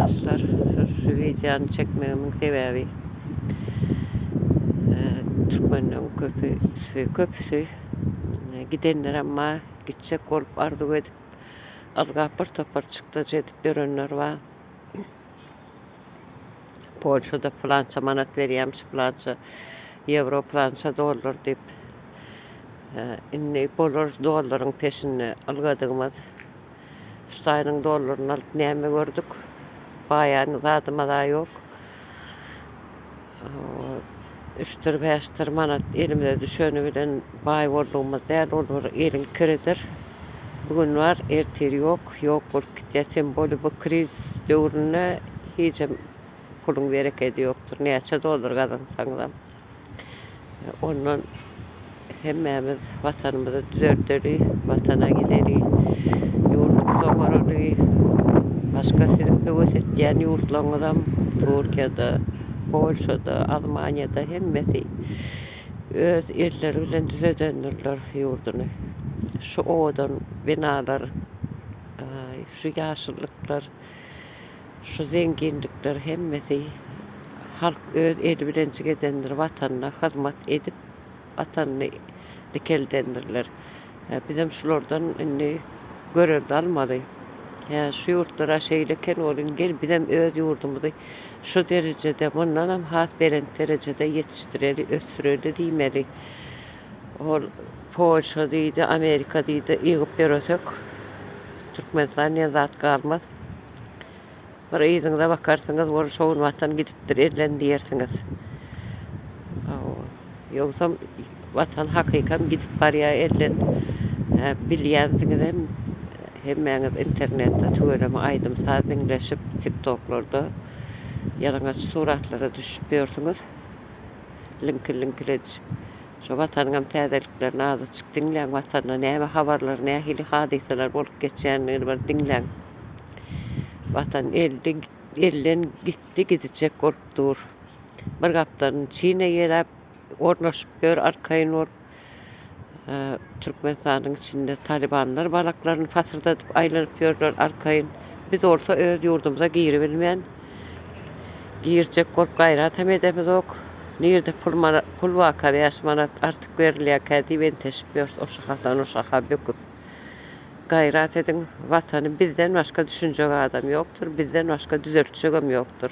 arkadaşlar. Şu videonu çekmemin sebebi Türkmen'in köpüsü gidenler ama gidecek olup arzu edip alga apar topar çıktı edip görenler var. Polşa'da plança manat veriyemmiş, plança euro, plança dolar deyip inni bolor doların peşini algadığımız Stayının dolarını alıp neyme gördük. Bayanı zadıma da yok. 3-5 manat elimde düşeni bilen bay olduğumuz değil olur elin kiridir. Bugün var, erteri yok. Yok olup gideceğim böyle bu kriz dövrüne hiç pulun bereketi yoktur. Neyse de olur kadın sanırım. Ondan hemmemiz vatanımızı düzeltleri, vatana gideri, yurdumuzdan vararı, başka sizin öğrettiğin yurtlarından Türkiye'de, Polşa'da, Almanya'da hemmesi öz yerleri bilen düzenlenirler yurdunu. Şu odan binalar, şu yaşlılıklar, şu zenginlikler hemmesi halk öz el bilen çıgedendir vatanına hizmet edip vatanını dikeldendirler. Bizim şulardan görev almadı. Ya şu yurtlara şeyleken olun gel bizim öz yurdumuzu şu derecede bundan hem hat veren derecede yetiştireli, östüreli değmeli. O Polşa'daydı, Amerika'daydı, yığıp berosök. Türkmenistan ne zat kalmaz. Bir iyiliğine bakarsınız, o şoğun vatan gidiptir, ellendi yersiniz. Yoksa vatan hakikan gidip barıya ellen bilyansınız hemen internette tüyleme aydım saat dinleşip TikTok'larda yalnız suratlara düşüp gördünüz. Linkledip şu vatanın təzəliklerini azı çık dinleyin vatanına ne haberler ne hili hadiseler olup geçenleri var dinleyin. Vatan elden gitti gidecek korktur. Bir kaptanın Çin'e yerap ornaşıp gör arkayın or. Türkmenistan'ın içinde Talibanlar balaklarını fasırdatıp aylanıp görürler arkayın. Biz olsa öz yurdumuza girebilmeyen girecek kork gayret hem edemiz ok. Nerede pul vaka ve manat artık veriliyor kedi ben teşbih o şahadan o şaha büküp gayret edin vatanı bizden başka düşünecek adam yoktur bizden başka düzeltecek adam yoktur.